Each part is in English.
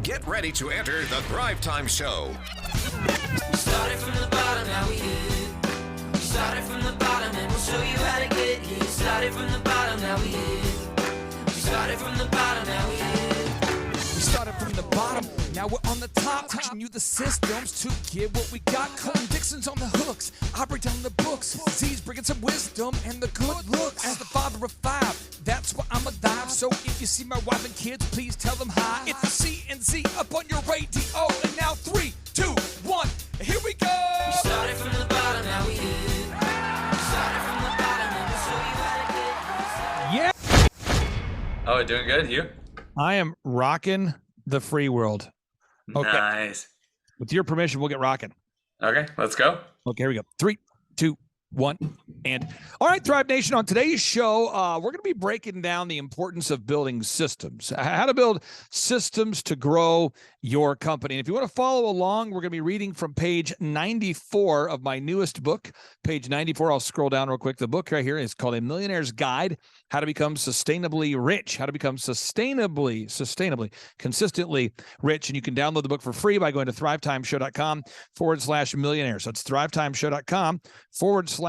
Get ready to enter the Thrive Time Show. We started from the bottom, now we here. We started from the bottom and we'll show you how to get here. Started from the bottom, now we here. We started from the bottom, now we here. We started from the bottom, now we're on the top. Teaching you the systems to get what we got. Colton Dixon's on the hooks, I break down the books. Z's bringing some wisdom and the good looks. As the father of five, that's why I'm alive. So if you see my wife and kids, please tell them hi. It's the C&Z up on your radio. And now 3, 2, 1, here we go. We started from the bottom, now we here. We started from the bottom and we'll show you how to get here. Yeah. Oh, doing good. You? I am rocking the free world. Okay. Nice. With your permission, we'll get rocking. Okay, let's go. Okay, here we go. 3, 2, 1, and all right, Thrive Nation. On today's show, we're going to be breaking down the importance of building systems, how to build systems to grow your company. And if you want to follow along, we're going to be reading from page 94 of my newest book. Page 94. I'll scroll down real quick. The book right here is called A Millionaire's Guide: How to Become Sustainably Rich. How to become consistently rich. And you can download the book for free by going to thrivetimeshow.com/millionaire. So it's thrivetimeshow.com/millionaire.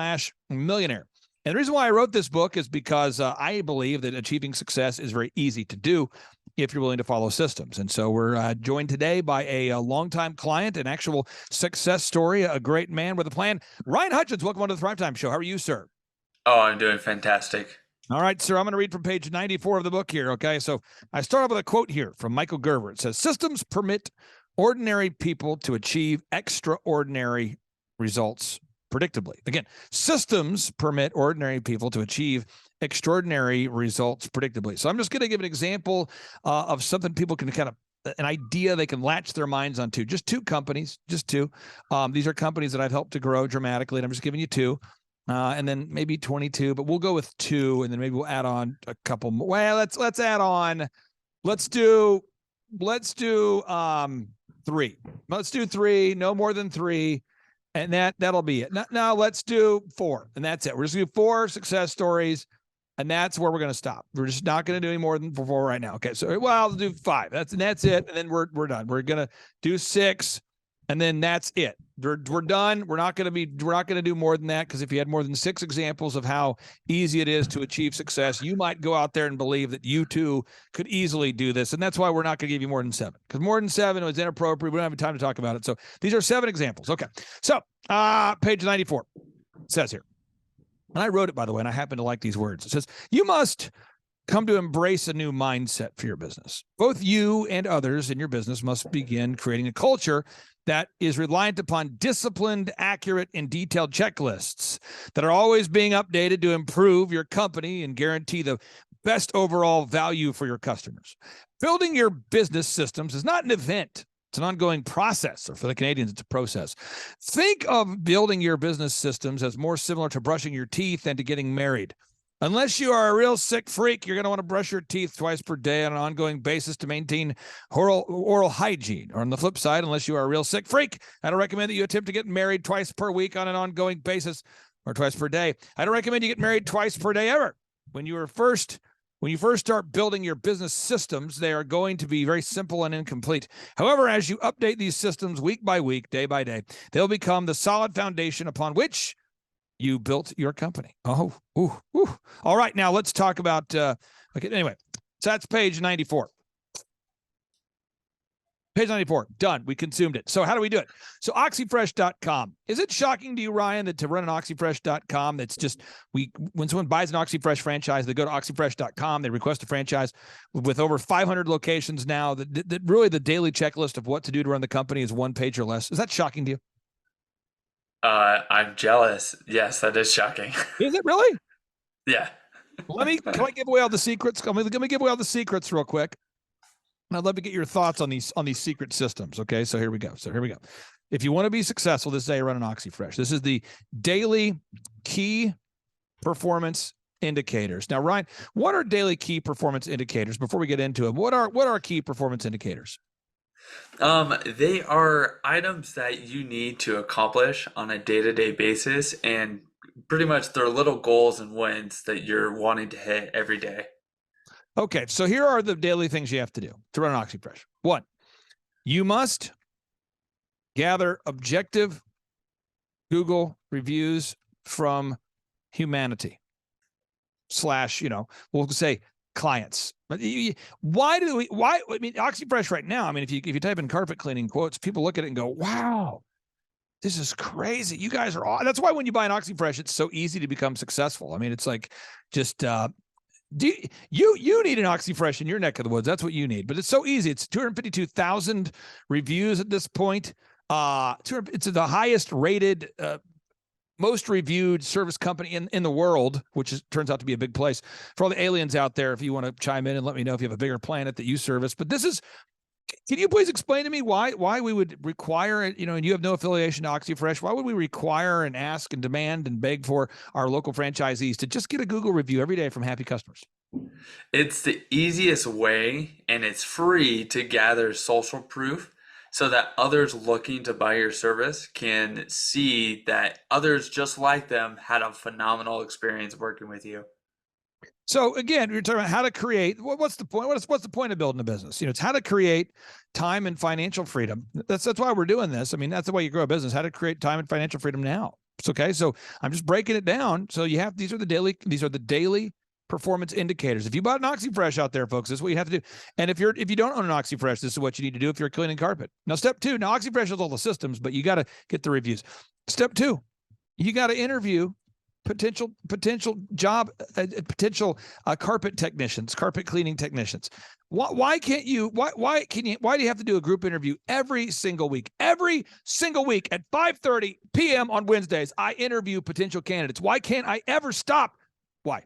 And the reason why I wrote this book is because I believe that achieving success is very easy to do if you're willing to follow systems. And so we're joined today by a longtime client, an actual success story, a great man with a plan. Ryan Hutchins, welcome on to the Thrive Time Show. How are you, sir? Oh, I'm doing fantastic. All right, sir, I'm going to read from page 94 of the book here, okay? So I start off with a quote here from Michael Gerber. It says, systems permit ordinary people to achieve extraordinary results predictably. Again, systems permit ordinary people to achieve extraordinary results predictably. So I'm just going to give an example of something people can kind of, an idea they can latch their minds onto. Just two companies, just two. These are companies that I've helped to grow dramatically, and I'm just giving you two. And then maybe 22, but we'll go with 2, and then maybe we'll add on a couple more. Well, let's add on. Let's do 3. Let's do 3, no more than 3. And that'll be it. Now let's do 4, and that's it. We're just going to do 4 success stories, and that's where we're going to stop. We're just not going to do any more than 4 right now. Okay, so well, I'll do 5. That's it, and then we're done. We're going to do 6, and then that's it. We're done. We're not going to do more than that, because if you had more than 6 examples of how easy it is to achieve success, you might go out there and believe that you too could easily do this. And that's why we're not going to give you more than 7, because more than 7 is inappropriate. We don't have time to talk about it. So these are 7 examples. Okay. So page 94 says here, and I wrote it, by the way, and I happen to like these words. It says, you must come to embrace a new mindset for your business. Both you and others in your business must begin creating a culture that is reliant upon disciplined, accurate, and detailed checklists that are always being updated to improve your company and guarantee the best overall value for your customers. Building your business systems is not an event. It's an ongoing process, or for the Canadians, it's a process. Think of building your business systems as more similar to brushing your teeth than to getting married. Unless you are a real sick freak, you're going to want to brush your teeth twice per day on an ongoing basis to maintain oral hygiene. Or on the flip side, unless you are a real sick freak, I don't recommend that you attempt to get married twice per week on an ongoing basis, or twice per day. I don't recommend you get married twice per day ever. When you first start building your business systems, they are going to be very simple and incomplete. However, as you update these systems week by week, day by day, they'll become the solid foundation upon which you built your company. Oh, ooh. All right, now let's talk about, okay, anyway, so that's page 94. Page 94, done. We consumed it. So how do we do it? So oxyfresh.com. Is it shocking to you, Ryan, that to run an oxyfresh.com, that's just, when someone buys an Oxyfresh franchise, they go to oxyfresh.com, they request a franchise with over 500 locations now, that really the daily checklist of what to do to run the company is 1 page or less. Is that shocking to you? I'm jealous. Yes, that is shocking. Is it really? Yeah. Can I give away all the secrets? Let me give away all the secrets real quick. And I'd love to get your thoughts on these secret systems. Okay, so here we go. If you want to be successful, this is how you run an OxyFresh. This is the daily key performance indicators. Now, Ryan, what are daily key performance indicators? Before we get into it, what are key performance indicators? They are items that you need to accomplish on a day-to-day basis, and pretty much they're little goals and wins that you're wanting to hit every day. Okay, so here are the daily things you have to do to run an OxyFresh. 1, You must gather objective Google reviews from humanity / we'll say clients. But why, I mean, OxyFresh right now, I mean, if you type in carpet cleaning quotes, people look at it and go, wow, this is crazy. You guys are that's why when you buy an OxyFresh, it's so easy to become successful. I mean, it's like just you need an OxyFresh in your neck of the woods. That's what you need. But it's so easy. It's 252,000 reviews at this point. It's the highest rated, most reviewed service company in the world, which turns out to be a big place for all the aliens out there. If you want to chime in and let me know if you have a bigger planet that you service. But can you please explain to me why we would require it, and you have no affiliation to OxyFresh, why would we require and ask and demand and beg for our local franchisees to just get a Google review every day from happy customers? It's the easiest way, and it's free to gather social proof so that others looking to buy your service can see that others just like them had a phenomenal experience working with you. So again, you're talking about how to create. What's the point? What's the point of building a business? It's how to create time and financial freedom. That's why we're doing this. I mean, that's the way you grow a business. How to create time and financial freedom now. It's okay. So I'm just breaking it down. So these are the daily performance indicators. If you bought an OxyFresh out there, folks, this is what you have to do. And if you don't own an OxyFresh, this is what you need to do if you're cleaning carpet. Now, step 2. Now, OxyFresh has all the systems, but you got to get the reviews. Step 2, you got to interview potential carpet technicians, carpet cleaning technicians. Why do you have to do a group interview every single week? Every single week at 5:30 p.m. on Wednesdays, I interview potential candidates. Why can't I ever stop? Why?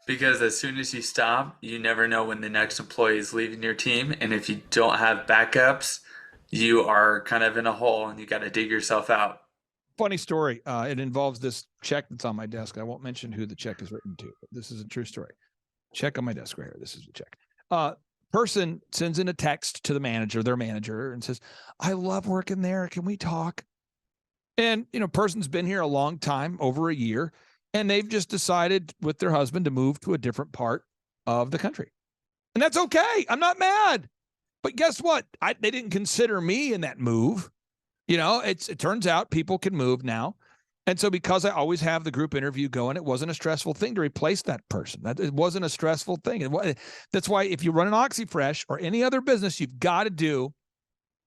Because as soon as you stop, you never know when the next employee is leaving your team. And if you don't have backups, you are kind of in a hole and you got to dig yourself out. Funny story. It involves this check that's on my desk. I won't mention who the check is written to, but this is a true story. Check on my desk right here. This is the check. Person sends in a text to their manager, and says, I love working there. Can we talk? And, person's been here a long time, over a year, and they've just decided with their husband to move to a different part of the country. And that's okay. I'm not mad. But guess what? They didn't consider me in that move. It turns out people can move now. And so because I always have the group interview going, it wasn't a stressful thing to replace that person. It wasn't a stressful thing. That's why if you run an OxyFresh or any other business, you got to do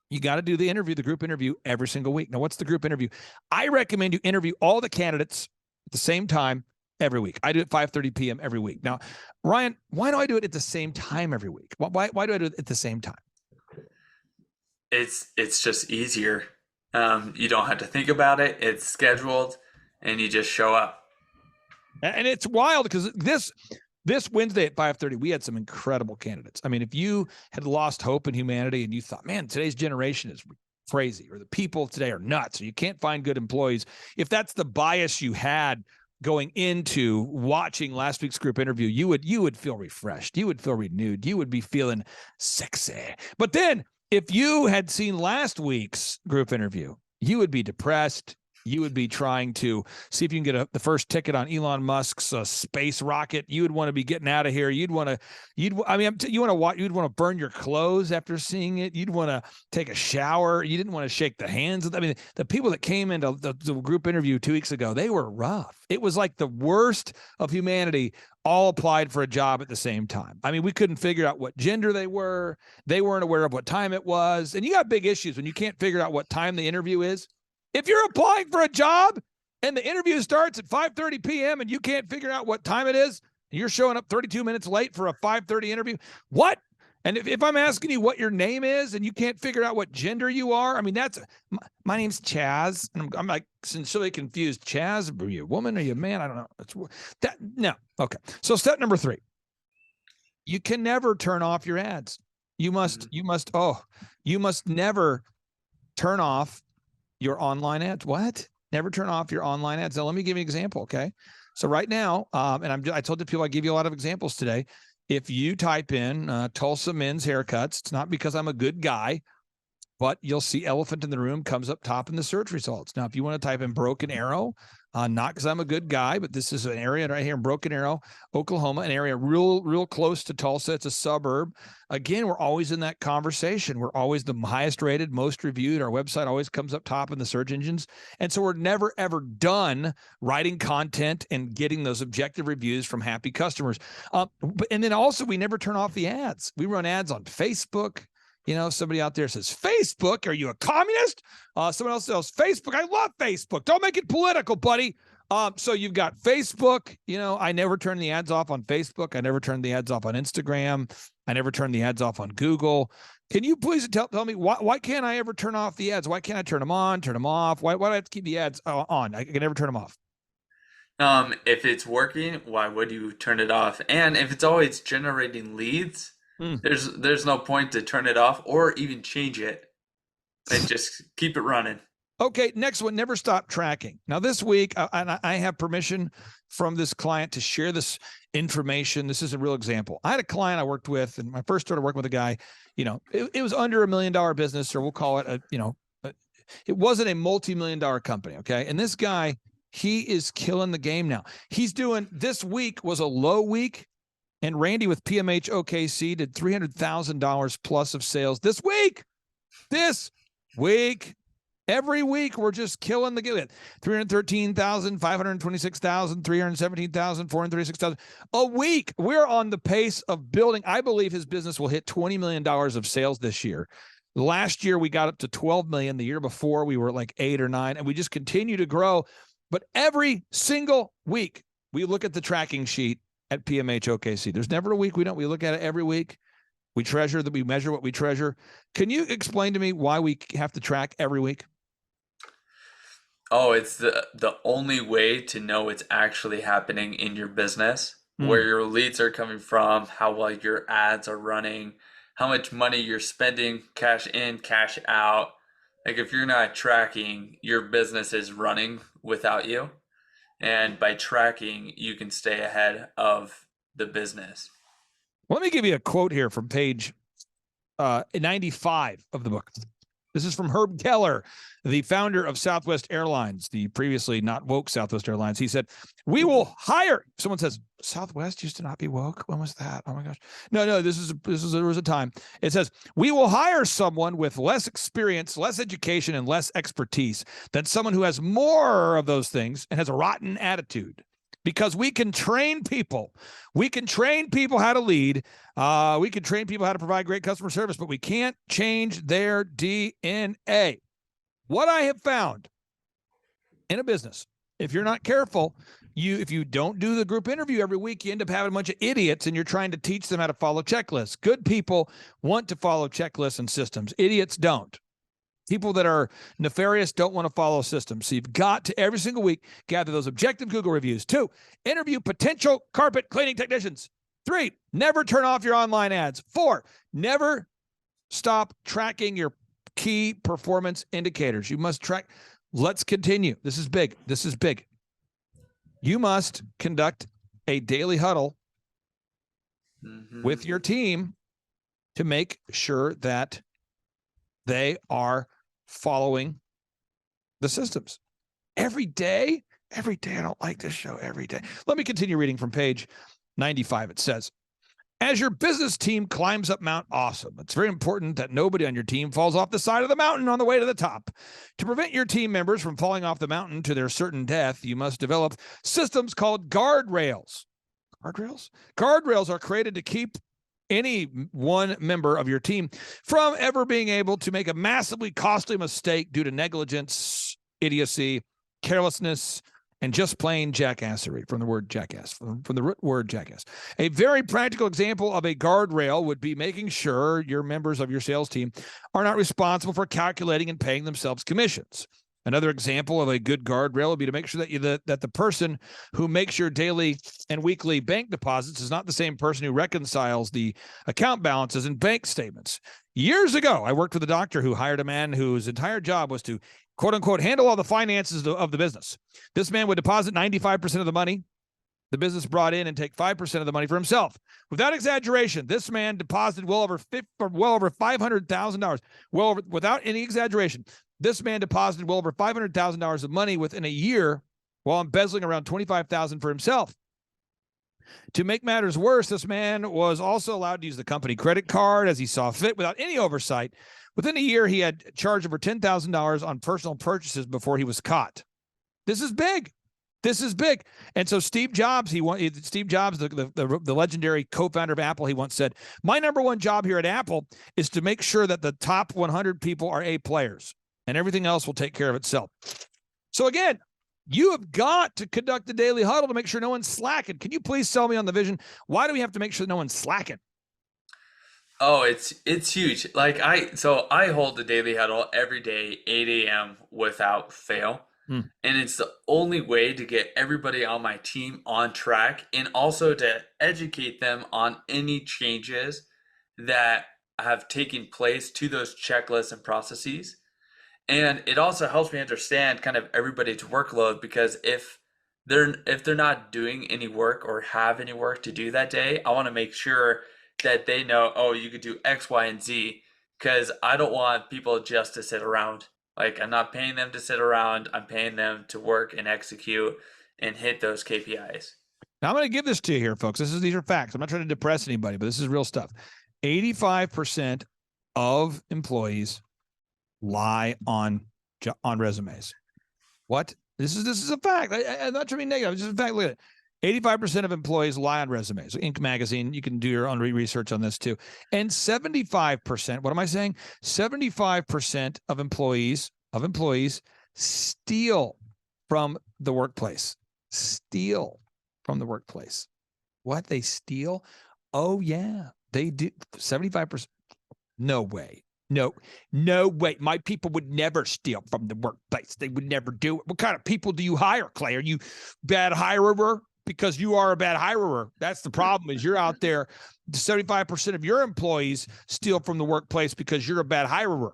the group interview every single week. Now, what's the group interview? I recommend you interview all the candidates at the same time every week. I do it 5:30 p.m. every week. Now, Ryan, why do I do it at the same time every week? Why do I do it at the same time? It's just easier. You don't have to think about it. It's scheduled and you just show up. And it's wild because this Wednesday at 5:30, we had some incredible candidates. I mean, if you had lost hope in humanity and you thought, man, today's generation is crazy, or the people today are nuts, or you can't find good employees, if that's the bias you had going into watching last week's group interview, you would feel refreshed. You would feel renewed. You would be feeling sexy. But then if you had seen last week's group interview, you would be depressed. You would be trying to see if you can get the first ticket on Elon Musk's space rocket. You would want to be getting out of here. You'd want to burn your clothes after seeing it. You'd want to take a shower. You didn't want to shake the hands. I mean, the people that came into the group interview 2 weeks ago, they were rough. It was like the worst of humanity all applied for a job at the same time. I mean, we couldn't figure out what gender they were. They weren't aware of what time it was. And you got big issues when you can't figure out what time the interview is. If you're applying for a job and the interview starts at 5:30 p.m. and you can't figure out what time it is, and you're showing up 32 minutes late for a 5:30 interview, what? And if I'm asking you what your name is and you can't figure out what gender you are, I mean, my name's Chaz. And I'm like sincerely confused. Chaz, are you a woman? Are you a man? I don't know. No. Okay. So step number 3, you can never turn off your ads. You must never turn off your online ads. What? Never turn off your online ads. Now, let me give you an example. Okay. So right now, I told the people I give you a lot of examples today. If you type in Tulsa men's haircuts, it's not because I'm a good guy. but you'll see elephant in the room comes up top in the search results. Now, if you want to type in Broken Arrow, not because I'm a good guy, but this is an area right here in Broken Arrow, Oklahoma, an area real close to Tulsa. It's a suburb. Again, we're always in that conversation. We're always the highest rated, most reviewed. Our website always comes up top in the search engines. And so we're never, ever done writing content and getting those objective reviews from happy customers. And then also, we never turn off the ads. We run ads on Facebook. You know, somebody out there says, Facebook, are you a communist? Someone else says, Facebook, I love Facebook. Don't make it political, buddy. So you've got Facebook. You know, I never turn the ads off on Facebook. I never turn the ads off on Instagram. I never turn the ads off on Google. Can you please tell me why can't I ever turn off the ads? Why can't I turn them on, turn them off? Why do I have to keep the ads on? I can never turn them off. If it's working, why would you turn it off? And if it's always generating leads, there's no point to turn it off or even change it, and just keep it running. Okay, next one, never stop tracking. Now this week, I have permission from this client to share this information. This is a real example. I had a client I worked with, and I first started working with a guy, you know, it was under $1 million business, or we'll call it it wasn't a multi-million-dollar company, okay? And this guy, he is killing the game now. He's doing, this week was a low week, and Randy with PMH OKC did $300,000 plus of sales this week. Every week, we're just killing the game. 313,000, 526,000, 317,000, 436,000 a week. We're on the pace of building. I believe his business will hit $20 million of sales this year. Last year, we got up to 12 million. The year before, we were like 8 or 9, and we just continue to grow. But every single week, we look at the tracking sheet at PMH OKC. There's never a week we don't. We look at it every week. We treasure that. We measure what we treasure. Can you explain to me why we have to track every week? Oh, it's the only way to know it's actually happening in your business, where your leads are coming from, how well your ads are running, how much money you're spending, cash in, cash out. Like if you're not tracking, your business is running without you. And by tracking, you can stay ahead of the business. Let me give you a quote here from page 95 of the book. This is from Herb Keller, the founder of Southwest Airlines, the previously not woke Southwest Airlines. He said, we will hire. Someone says, Southwest used to not be woke. When was that? Oh my gosh. No, there was a time. It says, we will hire someone with less experience, less education, and less expertise than someone who has more of those things and has a rotten attitude. Because we can train people. We can train people how to lead. We can train people how to provide great customer service, but we can't change their DNA. What I have found in a business, if you're not careful, if you don't do the group interview every week, you end up having a bunch of idiots and you're trying to teach them how to follow checklists. Good people want to follow checklists and systems. Idiots don't. People that are nefarious don't want to follow systems. So you've got to every single week gather those objective Google reviews. 2, interview potential carpet cleaning technicians. 3, never turn off your online ads. 4, never stop tracking your key performance indicators. You must track. Let's continue. This is big. You must conduct a daily huddle with your team to make sure that they are following the systems every day. I don't like this show every day. Let me continue reading from page 95. It says, as your business team climbs up Mount Awesome, it's very important that nobody on your team falls off the side of the mountain on the way to the top. To prevent your team members from falling off the mountain to their certain death, you must develop systems called guardrails. Guardrails are created to keep any one member of your team from ever being able to make a massively costly mistake due to negligence, idiocy, carelessness, and just plain jackassery, from the word jackass, from the root word jackass. A very practical example of a guardrail would be making sure your members of your sales team are not responsible for calculating and paying themselves commissions. Another example of a good guardrail would be to make sure that the person who makes your daily and weekly bank deposits is not the same person who reconciles the account balances and bank statements. Years ago, I worked with a doctor who hired a man whose entire job was to, quote unquote, handle all the finances of the business. This man would deposit 95% of the money the business brought in and take 5% of the money for himself. Without exaggeration, this man deposited well over $500,000. Without any exaggeration, this man deposited well over $500,000 of money within a year while embezzling around $25,000 for himself. To make matters worse, this man was also allowed to use the company credit card as he saw fit without any oversight. Within a year, he had charged over $10,000 on personal purchases before he was caught. This is big. This is big. And so Steve Jobs, the legendary co-founder of Apple, he once said, my number one job here at Apple is to make sure that the top 100 people are A players and everything else will take care of itself. So again, you have got to conduct the daily huddle to make sure no one's slacking. Can you please sell me on the vision? Why do we have to make sure no one's slacking? Oh, it's huge. Like I hold the daily huddle every day, 8 a.m. without fail. And it's the only way to get everybody on my team on track and also to educate them on any changes that have taken place to those checklists and processes. And it also helps me understand kind of everybody's workload, because if they're not doing any work or have any work to do that day, I want to make sure that they know, oh, you could do X, Y, and Z, because I don't want people just to sit around. Like, I'm not paying them to sit around. I'm paying them to work and execute and hit those KPIs. Now, I'm going to give this to you here, folks. These are facts. I'm not trying to depress anybody, but this is real stuff. 85% of employees lie on resumes. What? This is a fact. I'm not trying to be negative. It's just a fact. Look at it. 85% of employees lie on resumes. Inc. magazine, you can do your own research on this too. And 75%, what am I saying? 75% of employees steal from the workplace. Steal from the workplace. What? They steal? Oh, yeah, they do. 75%. No way. No way. My people would never steal from the workplace. They would never do it. What kind of people do you hire, Clay? Are you bad hirer? Because you are a bad hirer. That's the problem, is you're out there. 75% of your employees steal from the workplace because you're a bad hirer.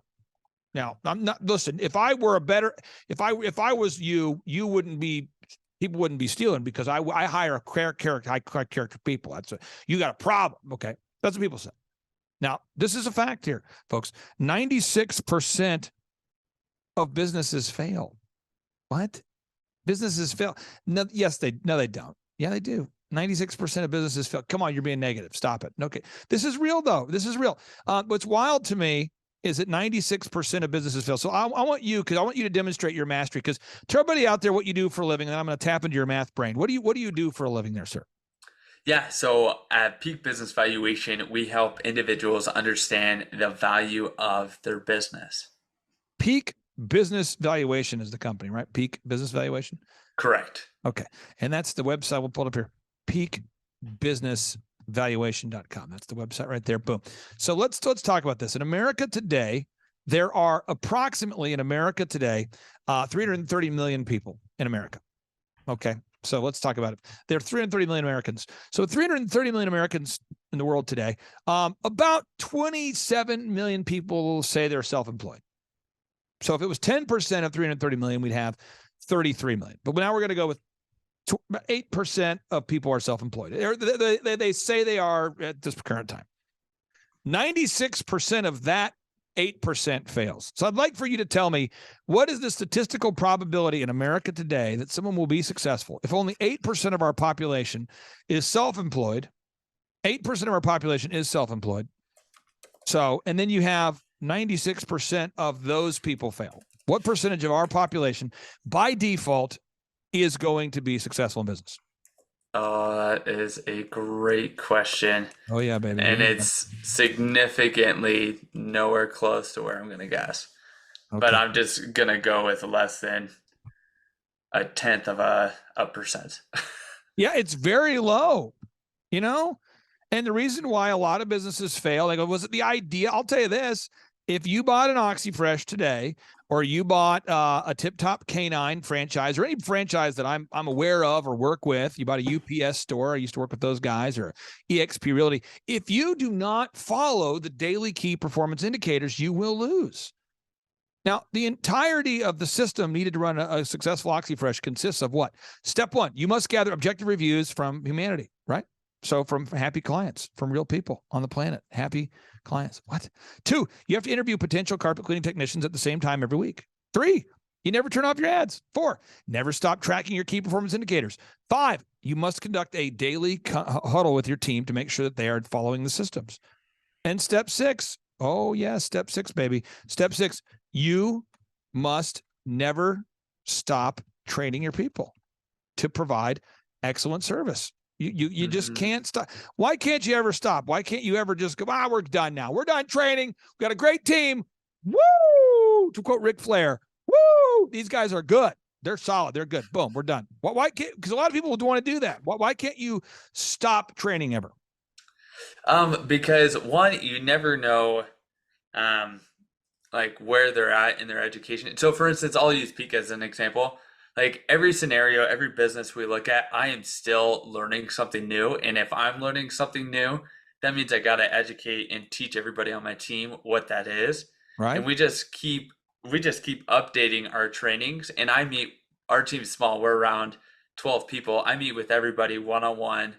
Now, I'm not, listen, if I was you, people wouldn't be stealing, because I hire high character people. You got a problem. Okay. That's what people say. Now, this is a fact here, folks. 96% of businesses fail. What? Businesses fail. No, yes, they don't. Yeah, they do. 96% of businesses fail. Come on, you're being negative. Stop it. Okay. This is real, though. This is real. What's wild to me is that 96% of businesses fail. So I want you to demonstrate your mastery, because tell everybody out there what you do for a living, and then I'm going to tap into your math brain. What do you do for a living there, sir? Yeah, so at Peak Business Valuation, we help individuals understand the value of their business. Peak Business Valuation is the company, right? Peak Business Valuation? Correct. Okay. And that's the website. We'll pull it up here. peakbusinessvaluation.com. That's the website right there. Boom. So let's talk about this. In America today, there are approximately 330 million people in America. Okay. So let's talk about it. There are 330 million Americans. So 330 million Americans in the world today. About 27 million people say they're self-employed. So if it was 10% of 330 million, we'd have 33 million. But now we're going to go with 8% of people are self-employed. They say they are at this current time. 96% of that 8% fails. So I'd like for you to tell me, what is the statistical probability in America today that someone will be successful if only 8% of our population is self-employed? 8% of our population is self-employed. So, and then you have 96% of those people fail. What percentage of our population by default is going to be successful in business? Oh, that is a great question. Oh, yeah, baby. And it's significantly nowhere close to where I'm going to guess. Okay. But I'm just going to go with less than 0.1%. Yeah, it's very low, And the reason why a lot of businesses fail, was it the idea? I'll tell you this. If you bought an OxyFresh today, or you bought a Tip Top Canine franchise, or any franchise that I'm aware of or work with, you bought a UPS store, I used to work with those guys, or eXp Realty. If you do not follow the daily key performance indicators, you will lose. Now, the entirety of the system needed to run a successful OxyFresh consists of what? Step one, you must gather objective reviews from humanity, right? So from happy clients, from real people on the planet, happy clients. What? 2, you have to interview potential carpet cleaning technicians at the same time every week. 3, you never turn off your ads. 4, never stop tracking your key performance indicators. 5, you must conduct a daily huddle with your team to make sure that they are following the systems. And step 6, oh yeah, step 6, baby. Step 6, you must never stop training your people to provide excellent service. You just can't stop. Why can't you ever stop? Why can't you ever just go, we're done now. We're done training. We got a great team. Woo! To quote Ric Flair, woo! These guys are good. They're solid. They're good. Boom, we're done. Why can't, because a lot of people would want to do that. Why can't you stop training ever? Because one, you never know like where they're at in their education. So for instance, I'll use Peak as an example. Like every scenario, every business we look at, I am still learning something new. And if I'm learning something new, that means I got to educate and teach everybody on my team what that is. Right. And we just keep updating our trainings. And our team's small. We're around 12 people. I meet with everybody one-on-one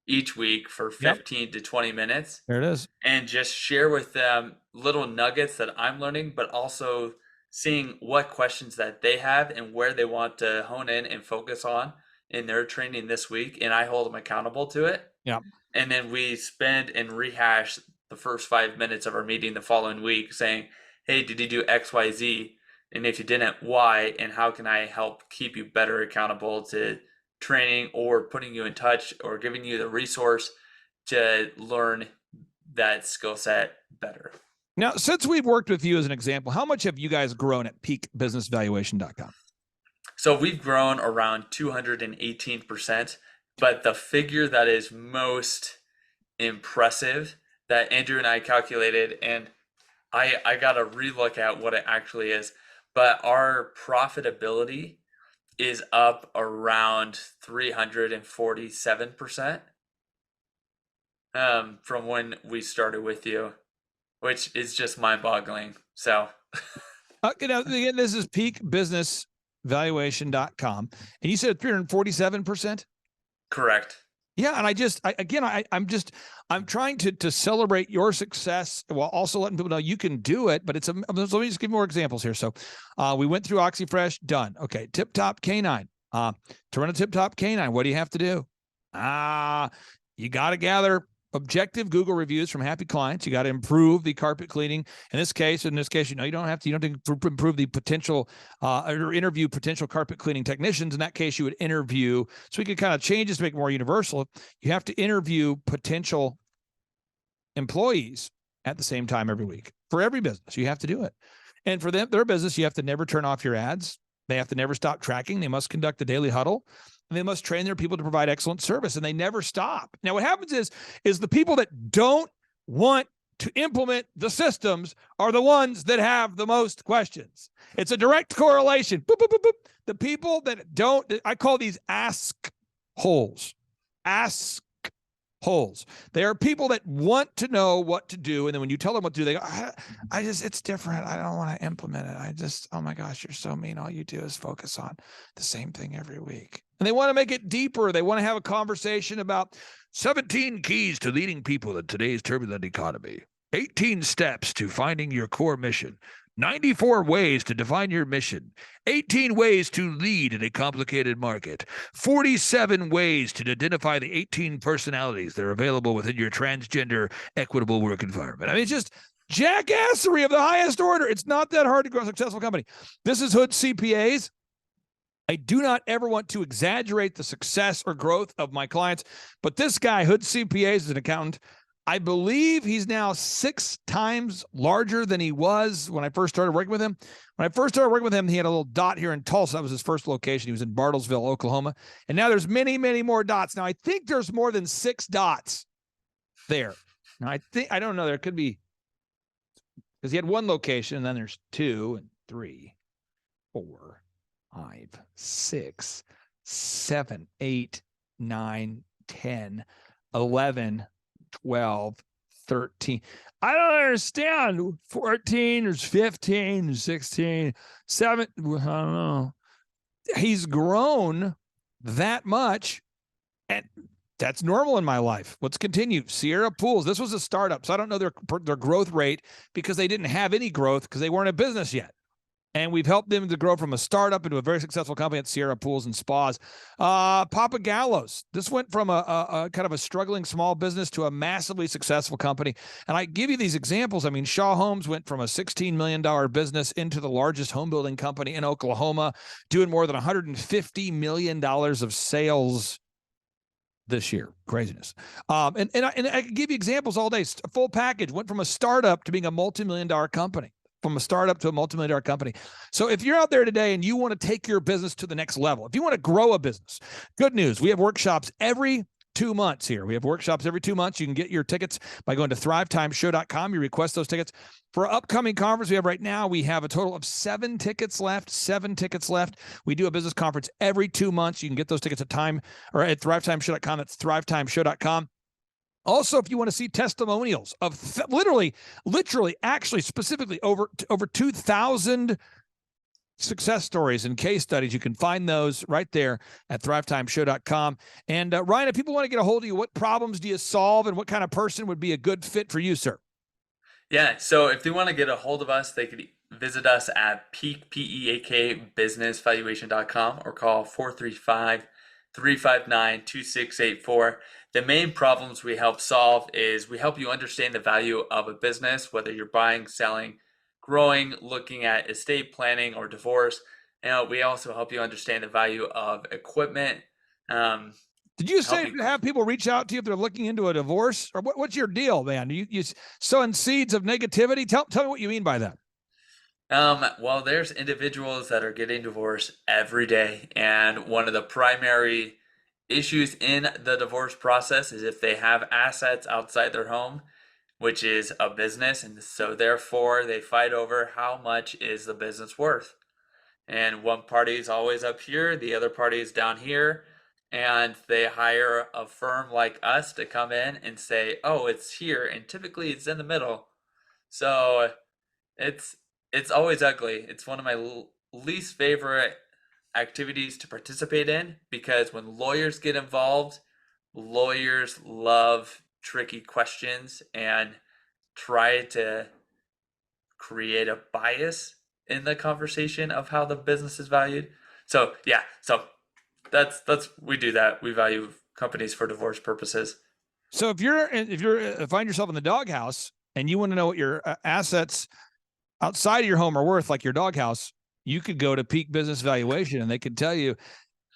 each week for 15 to 20 minutes. There it is. And just share with them little nuggets that I'm learning, but also seeing what questions that they have and where they want to hone in and focus on in their training this week. And I hold them accountable to it. Yeah. And then we spend and rehash the first 5 minutes of our meeting the following week saying, hey, did you do X, Y, Z? And if you didn't, why? And how can I help keep you better accountable to training or putting you in touch or giving you the resource to learn that skill set better? Now, since we've worked with you as an example, how much have you guys grown at peakbusinessvaluation.com? So we've grown around 218%, but the figure that is most impressive that Andrew and I calculated, and I got to relook at what it actually is, but our profitability is up around 347% from when we started with you, which is just mind-boggling. So, again, this is peakbusinessvaluation.com, and you said 347%. Correct. Yeah, and I'm trying to celebrate your success while also letting people know you can do it. But let me just give more examples here. So, we went through OxyFresh, done. Okay, Tip Top Canine. To run a Tip Top Canine, what do you have to do? You got to gather objective Google reviews from happy clients. You got to improve the carpet cleaning. In this case, you don't have to improve the potential or interview potential carpet cleaning technicians. In that case, you would interview, so we could kind of change this to make it more universal. You have to interview potential employees at the same time every week. For every business, you have to do it. And for their business, you have to never turn off your ads. They have to never stop tracking. They must conduct a daily huddle. And they must train their people to provide excellent service, and they never stop. Now, what happens is the people that don't want to implement the systems are the ones that have the most questions. It's a direct correlation. Boop, boop, boop, boop. The people that don't, I call these ask holes. Ask holes. They are people that want to know what to do, and then when you tell them what to do, they go, it's different. I don't want to implement it. Oh my gosh, you're so mean. All you do is focus on the same thing every week. And they want to make it deeper. They want to have a conversation about 17 keys to leading people in today's turbulent economy, 18 steps to finding your core mission, 94 ways to define your mission, 18 ways to lead in a complicated market, 47 ways to identify the 18 personalities that are available within your transgender equitable work environment. I mean, it's just jackassery of the highest order. It's not that hard to grow a successful company. This is Hood CPAs. I do not ever want to exaggerate the success or growth of my clients, but this guy, Hood CPAs, is an accountant. I believe he's now 6 times larger than he was when I first started working with him. When I first started working with him, he had a little dot here in Tulsa. That was his first location. He was in Bartlesville, Oklahoma. And now there's many, many more dots. Now, I think there's more than 6 dots there. Now, I don't know. There could be, because he had 1 location, and then there's 2 and 3, 4, 5, 6, 7, 8, 9, 10, 11, 12, 13. I don't understand. 14, there's 15, there's 16, 7. I don't know. He's grown that much, and that's normal in my life. Let's continue. Sierra Pools. This was a startup, so I don't know their growth rate because they didn't have any growth because they weren't a business yet. And we've helped them to grow from a startup into a very successful company at Sierra Pools and Spas. Papa Gallo's. This went from a kind of a struggling small business to a massively successful company. And I give you these examples. I mean, Shaw Homes went from a $16 million business into the largest home building company in Oklahoma, doing more than $150 million of sales this year. Craziness. And I can give you examples all day. A full package went from a startup to being a multi-million-dollar company. From a startup to a multi-million-dollar company. So if you're out there today and you want to take your business to the next level, if you want to grow a business, good news. We have workshops every 2 months here. We have workshops every 2 months. You can get your tickets by going to thrivetimeshow.com. You request those tickets. For an upcoming conference we have right now, we have a total of 7 tickets left. 7 tickets left. We do a business conference every 2 months. You can get those tickets at thrivetimeshow.com. That's thrivetimeshow.com. Also, if you want to see testimonials of literally, actually, specifically over 2,000 success stories and case studies, you can find those right there at thrivetimeshow.com. And Ryan, if people want to get a hold of you, what problems do you solve and what kind of person would be a good fit for you, sir? Yeah, so if they want to get a hold of us, they could visit us at peakbusinessvaluation.com or call 435-359-2684. The main problems we help solve is we help you understand the value of a business, whether you're buying, selling, growing, looking at estate planning or divorce. And we also help you understand the value of equipment. Did you say to have people reach out to you if they're looking into a divorce? Or what's your deal, man? You sowing seeds of negativity? Tell me what you mean by that. Well, there's individuals that are getting divorced every day. And one of the primary issues in the divorce process is if they have assets outside their home, which is a business, and so therefore they fight over how much is the business worth. And one party is always up here, the other party is down here, and they hire a firm like us to come in and say, oh, it's here, and typically it's in the middle. So it's always ugly. It's one of my least favorite activities to participate in, because when lawyers get involved, lawyers love tricky questions and try to create a bias in the conversation of how the business is valued. So yeah, so that's we do that. We value companies for divorce purposes. So if you're find yourself in the doghouse and you want to know what your assets outside of your home are worth, like your doghouse, you could go to Peak Business Valuation and they could tell you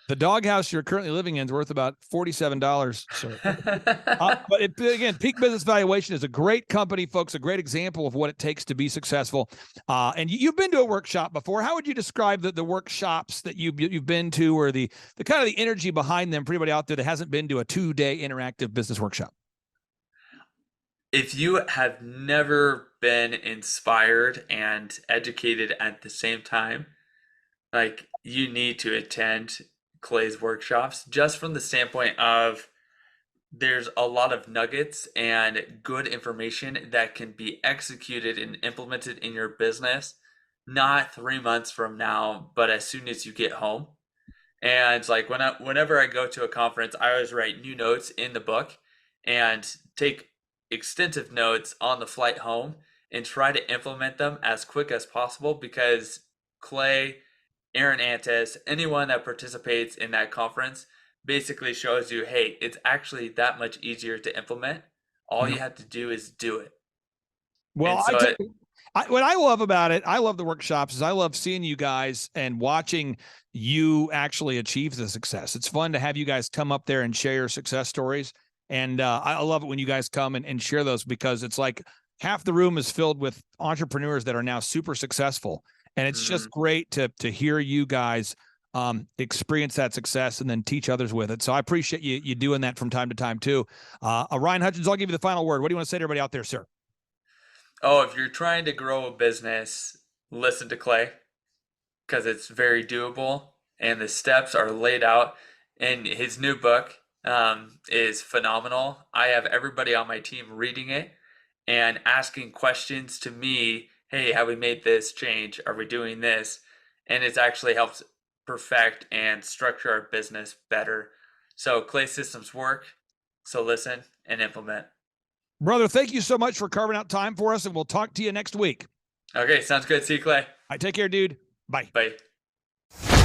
the doghouse you're currently living in is worth about $47, sir. But again, Peak Business Valuation is a great company, folks, a great example of what it takes to be successful. And you've been to a workshop before. How would you describe the workshops that you've been to, or the kind of the energy behind them for anybody out there that hasn't been to a 2-day interactive business workshop? If you have never been inspired and educated at the same time, like, you need to attend Clay's workshops, just from the standpoint of there's a lot of nuggets and good information that can be executed and implemented in your business, not 3 months from now, but as soon as you get home. And like whenever I go to a conference, I always write new notes in the book and take extensive notes on the flight home and try to implement them as quick as possible, because Clay, Aaron Antis, anyone that participates in that conference basically shows you, hey, it's actually that much easier to implement. All you have to do is do it. Well, so what I love about it, I love the workshops, is I love seeing you guys and watching you actually achieve the success. It's fun to have you guys come up there and share your success stories. And I love it when you guys come and share those, because it's like half the room is filled with entrepreneurs that are now super successful. And it's just great to hear you guys experience that success and then teach others with it. So I appreciate you doing that from time to time too. Ryan Hutchins, I'll give you the final word. What do you want to say to everybody out there, sir? Oh, if you're trying to grow a business, listen to Clay, because it's very doable and the steps are laid out. And his new book is phenomenal. I have everybody on my team reading it, and asking questions to me. Hey, have we made this change? Are we doing this? And it's actually helped perfect and structure our business better. So Clay systems work. So listen and implement. Brother, thank you so much for carving out time for us, and we'll talk to you next week. Okay, sounds good. See you, Clay. All right, take care, dude. Bye. Bye.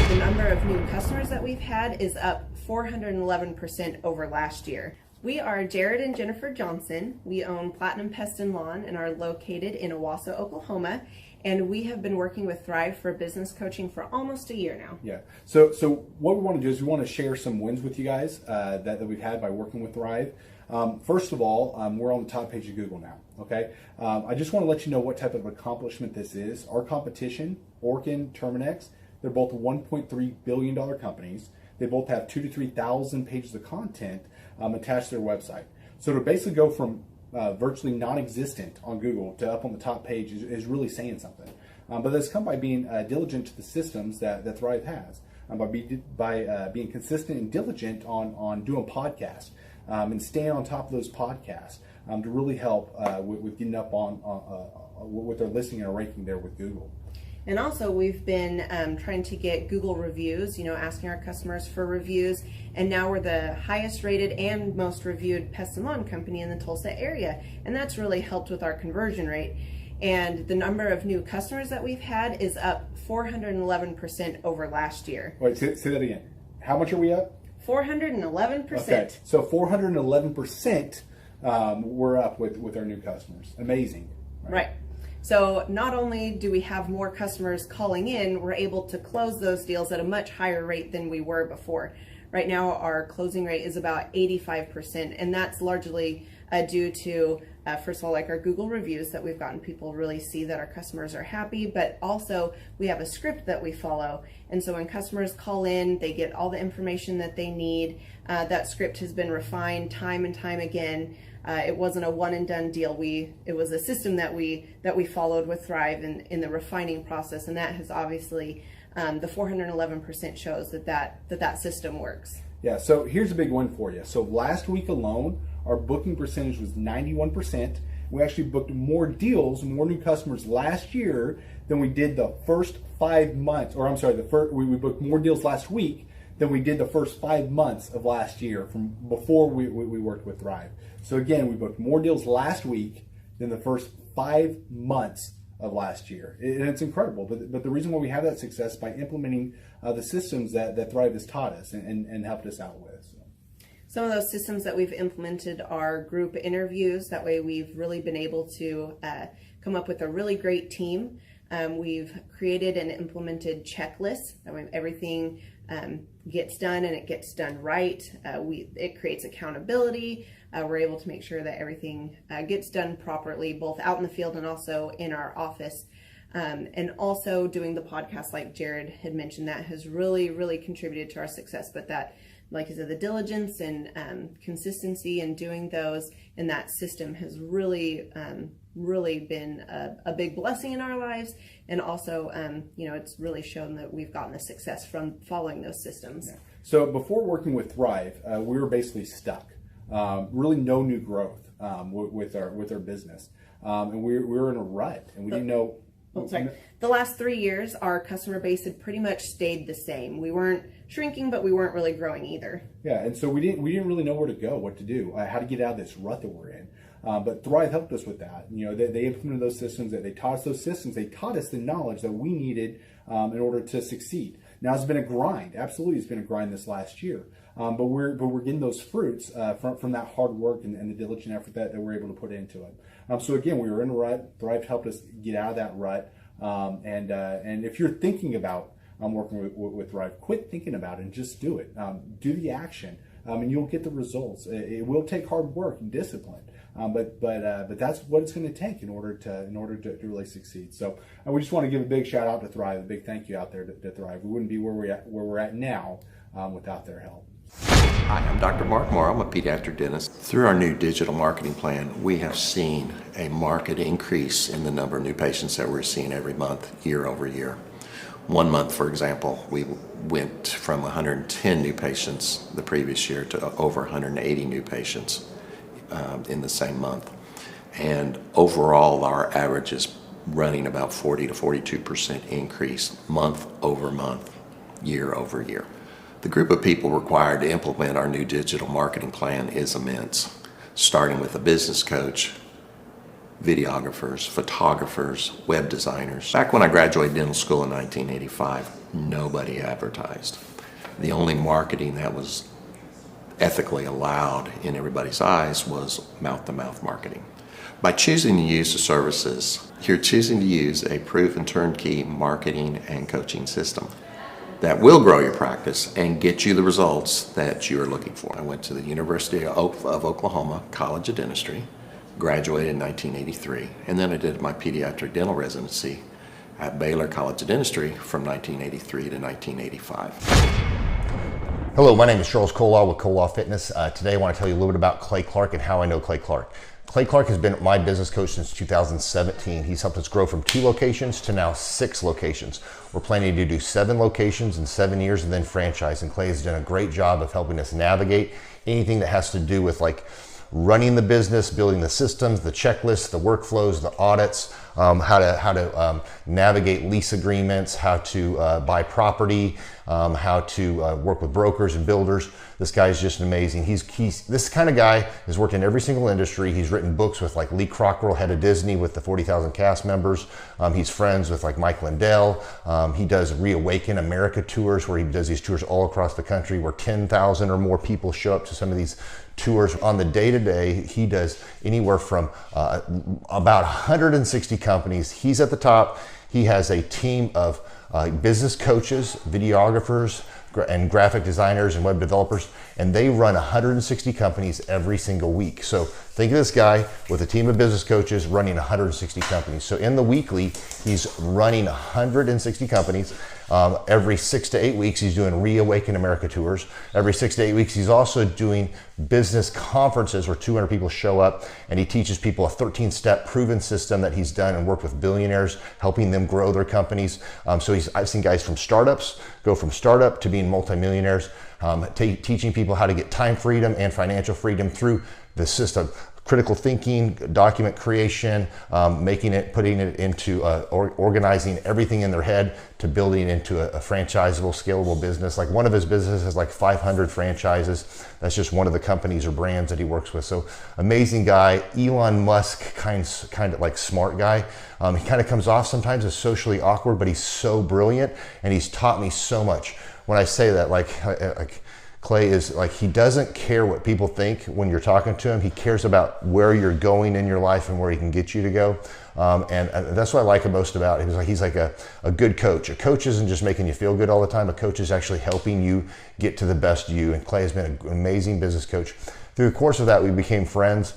The number of new customers that we've had is up 411% over last year. We are Jared and Jennifer Johnson. We own Platinum Pest and Lawn and are located in Owasso, Oklahoma. And we have been working with Thrive for business coaching for almost a year now. Yeah. So what we want to do is we want to share some wins with you guys that we've had by working with Thrive. First of all, we're on the top page of Google now. Okay. I just want to let you know what type of accomplishment this is. Our competition, Orkin, Terminex, they're both $1.3 billion companies. They both have 2,000 to 3,000 pages of content attached to their website. So to basically go from virtually non-existent on Google to up on the top page is really saying something. But that's come by being diligent to the systems that Thrive has, by being consistent and diligent on doing podcasts and staying on top of those podcasts to really help with getting up on with their listing and ranking there with Google. And also we've been trying to get Google reviews, asking our customers for reviews. And now we're the highest rated and most reviewed pest and lawn company in the Tulsa area. And that's really helped with our conversion rate. And the number of new customers that we've had is up 411% over last year. Wait, say that again. How much are we up? 411%. Okay, so 411% we're up with our new customers. Amazing. Right. So not only do we have more customers calling in, we're able to close those deals at a much higher rate than we were before. Right now, our closing rate is about 85%, and that's largely due to, first of all, like our Google reviews that we've gotten people really see that our customers are happy, but also we have a script that we follow. And so when customers call in, they get all the information that they need. That script has been refined time and time again. It wasn't a one and done deal. It was a system that we followed with Thrive in the refining process, and that has obviously the 411% shows that system works. Yeah. So here's a big one for you. So last week alone, our booking percentage was 91%. We actually booked more deals, more new customers last year than we did the first 5 months. Or I'm sorry, we booked more deals last week than we did the first 5 months of last year from before we worked with Thrive. So again, we booked more deals last week than the first 5 months of last year. And it's incredible. But the reason why we have that success is by implementing the systems that Thrive has taught us and helped us out with. So. Some of those systems that we've implemented are group interviews. That way we've really been able to come up with a really great team. We've created and implemented checklists. That way everything gets done and it gets done right. It creates accountability. We're able to make sure that everything gets done properly, both out in the field and also in our office. And also doing the podcast, like Jared had mentioned, that has really, really contributed to our success. But that, like I said, the diligence and consistency in doing those and that system has really, really been a big blessing in our lives. And also, it's really shown that we've gotten the success from following those systems. Yeah. So before working with Thrive, we were basically stuck. Really no new growth with our business. And we were in a rut and we didn't know. The last 3 years, our customer base had pretty much stayed the same. We weren't shrinking, but we weren't really growing either. Yeah, and so we didn't really know where to go, what to do, how to get out of this rut that we're in. But Thrive helped us with that. They implemented those systems. They taught us those systems. They taught us the knowledge that we needed in order to succeed. Now it's been a grind. Absolutely, it's been a grind this last year. But we're getting those fruits from that hard work and the diligent effort that we're able to put into it. So again, we were in a rut. Thrive helped us get out of that rut. And if you're thinking about working with Thrive, quit thinking about it and just do it. Do the action, and you'll get the results. It will take hard work and discipline, but that's what it's going to take in order to really succeed. So we just want to give a big shout out to Thrive, a big thank you out there to Thrive. We wouldn't be where we're at now without their help. Hi, I'm Dr. Mark Moore. I'm a pediatric dentist. Through our new digital marketing plan, we have seen a marked increase in the number of new patients that we're seeing every month, year over year. 1 month, for example, we went from 110 new patients the previous year to over 180 new patients in the same month. And overall, our average is running about 40 to 42% increase month over month, year over year. The group of people required to implement our new digital marketing plan is immense, starting with a business coach, videographers, photographers, web designers. Back when I graduated dental school in 1985, nobody advertised. The only marketing that was ethically allowed in everybody's eyes was mouth-to-mouth marketing. By choosing to use the services, you're choosing to use a proven turnkey marketing and coaching system that will grow your practice and get you the results that you're looking for. I went to the University of Oklahoma College of Dentistry, graduated in 1983, and then I did my pediatric dental residency at Baylor College of Dentistry from 1983 to 1985. Hello, my name is Charles Kolaw with Kolaw Fitness. Today I want to tell you a little bit about Clay Clark and how I know Clay Clark. Clay Clark has been my business coach since 2017. He's helped us grow from 2 locations to now 6 locations. We're planning to do 7 locations in 7 years and then franchise. And Clay has done a great job of helping us navigate anything that has to do with like running the business, building the systems, the checklists, the workflows, the audits, how to navigate lease agreements, how to buy property, how to work with brokers and builders. This guy is just amazing. He's this kind of guy has worked in every single industry. He's written books with like Lee Cockrell, head of Disney, with the 40,000 cast members. He's friends with like Mike Lindell. He does Reawaken America tours, where he does these tours all across the country, where 10,000 or more people show up to some of these tours. On the day-to-day, he does anywhere from about 160 companies. He's at the top. He has a team of business coaches, videographers, and graphic designers and web developers, and they run 160 companies every single week. So think of this guy with a team of business coaches running 160 companies. So in the weekly, he's running 160 companies. Every 6 to 8 weeks, he's doing Reawaken America tours. Every 6 to 8 weeks, he's also doing business conferences where 200 people show up, and he teaches people a 13-step proven system that he's done and worked with billionaires, helping them grow their companies. I've seen guys from startups go from startup to being multimillionaires, teaching people how to get time freedom and financial freedom through the system. Critical thinking, document creation, putting it into organizing everything in their head to building into a franchisable, scalable business. Like one of his businesses has like 500 franchises. That's just one of the companies or brands that he works with. So amazing guy, Elon Musk kind of like smart guy. He kind of comes off sometimes as socially awkward, but he's so brilliant and he's taught me so much. When I say that, like Clay is like, he doesn't care what people think when you're talking to him. He cares about where you're going in your life and where he can get you to go. And that's what I like him most about him. He's like a good coach. A coach isn't just making you feel good all the time. A coach is actually helping you get to the best you. And Clay has been an amazing business coach. Through the course of that, we became friends.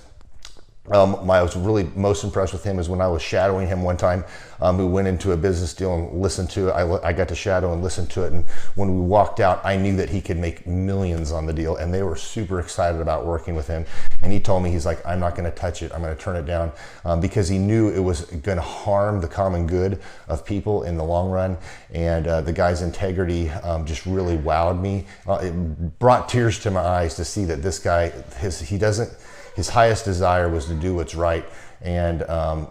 I was really most impressed with him is when I was shadowing him one time. We went into a business deal and listened to it. I got to shadow and listen to it. And when we walked out, I knew that he could make millions on the deal. And they were super excited about working with him. And he told me, he's like, I'm not going to touch it. I'm going to turn it down, because he knew it was going to harm the common good of people in the long run. And the guy's integrity just really wowed me. It brought tears to my eyes to see that this guy, his highest desire was to do what's right. And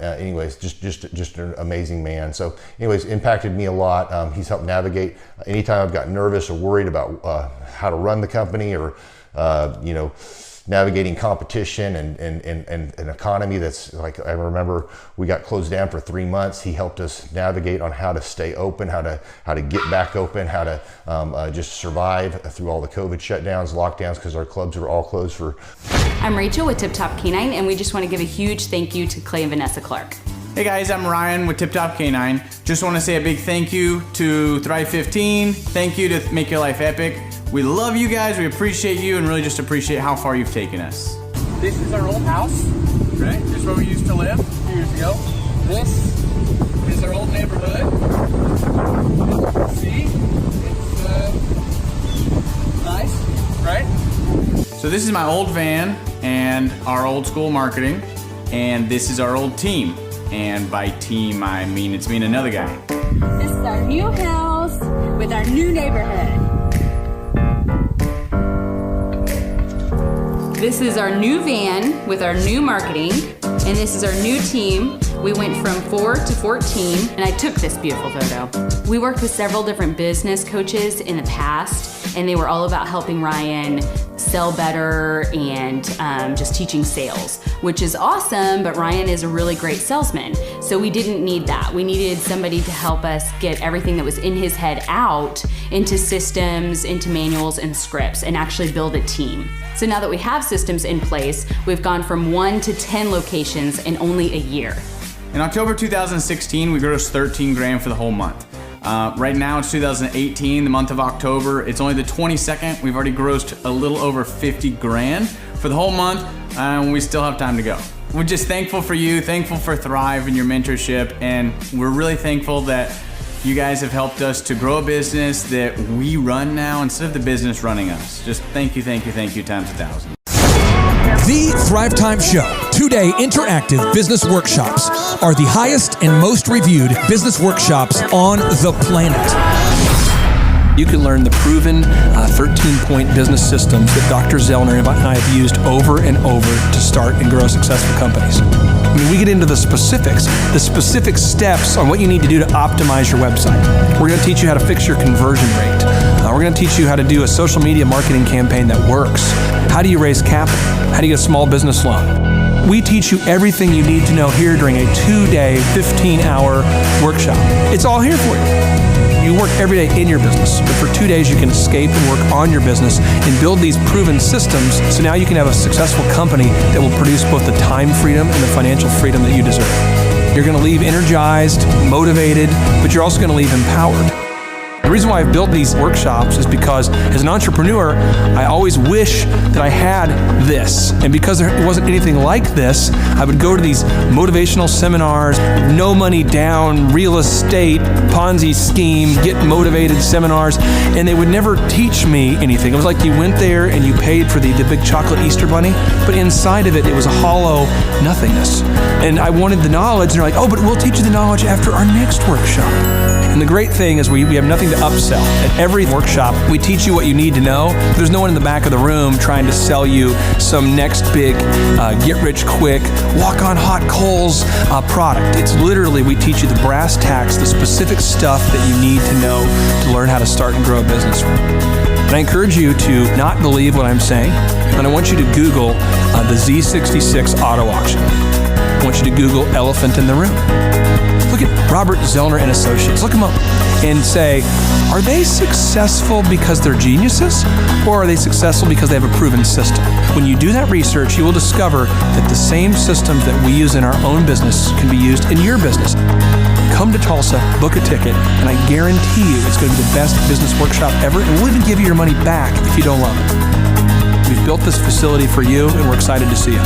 anyways, just an amazing man. So anyways, impacted me a lot. He's helped navigate anytime I've got nervous or worried about how to run the company, or navigating competition and an economy that's like, I remember we got closed down for 3 months. He helped us navigate on how to stay open, how to get back open, how to just survive through all the COVID shutdowns, lockdowns, because our clubs were all closed for. I'm Rachel with Tip Top Canine, and we just want to give a huge thank you to Clay and Vanessa Clark. Hey guys, I'm Ryan with Tip Top Canine. Just want to say a big thank you to Thrive 15. Thank you to Make Your Life Epic. We love you guys, we appreciate you, and really just appreciate how far you've taken us. This is our old house, right? This is where we used to live a few years ago. This is our old neighborhood. See, it's nice, right? So this is my old van and our old school marketing, and this is our old team. And by team, I mean it's me and another guy. This is our new house with our new neighborhood. This is our new van with our new marketing, And this is our new team. We went from 4 to 14, and I took this beautiful photo. We worked with several different business coaches in the past, and they were all about helping Ryan sell better and just teaching sales, which is awesome, but Ryan is a really great salesman. So we didn't need that. We needed somebody to help us get everything that was in his head out into systems, into manuals and scripts, and actually build a team. So now that we have systems in place, we've gone from 1 to 10 locations in only a year. In October 2016, we grossed 13 grand for the whole month. Right now it's 2018, the month of October. It's only the 22nd. We've already grossed a little over 50 grand for the whole month, and we still have time to go. We're just thankful for you, thankful for Thrive and your mentorship, and we're really thankful that you guys have helped us to grow a business that we run now instead of the business running us. Just thank you times 1,000. The Thrive Time Show 2-day interactive business workshops are the highest and most reviewed business workshops on the planet. You can learn the proven 13-point business systems that Dr. Zellner and I have used over and over to start and grow successful companies. I mean, we get into the specific steps on what you need to do to optimize your website. We're going to teach you how to fix your conversion rate. We're going to teach you how to do a social media marketing campaign that works. How do you raise capital? How do you get a small business loan? We teach you everything you need to know here during a 2-day, 15-hour workshop. It's all here for you. You work every day in your business, but for 2 days you can escape and work on your business and build these proven systems so now you can have a successful company that will produce both the time freedom and the financial freedom that you deserve. You're going to leave energized, motivated, but you're also going to leave empowered. The reason why I've built these workshops is because as an entrepreneur, I always wish that I had this. And because there wasn't anything like this, I would go to these motivational seminars, no money down, real estate, Ponzi scheme, get motivated seminars, and they would never teach me anything. It was like you went there and you paid for the big chocolate Easter bunny, but inside of it, it was a hollow nothingness. And I wanted the knowledge, and they're like, oh, but we'll teach you the knowledge after our next workshop. And the great thing is we have nothing to upsell. At every workshop, we teach you what you need to know. There's no one in the back of the room trying to sell you some next big get-rich-quick, walk-on-hot coals product. It's literally, we teach you the brass tacks, the specific stuff that you need to know to learn how to start and grow a business. And I encourage you to not believe what I'm saying, and I want you to Google the Z66 auto auction. I want you to Google elephant in the room. Look at Robert Zellner and Associates. Look them up and say, are they successful because they're geniuses, or are they successful because they have a proven system? When you do that research, you will discover that the same systems that we use in our own business can be used in your business. Come to Tulsa, book a ticket, and I guarantee you it's going to be the best business workshop ever, and we'll even give you your money back if you don't love it. We've built this facility for you, and we're excited to see you.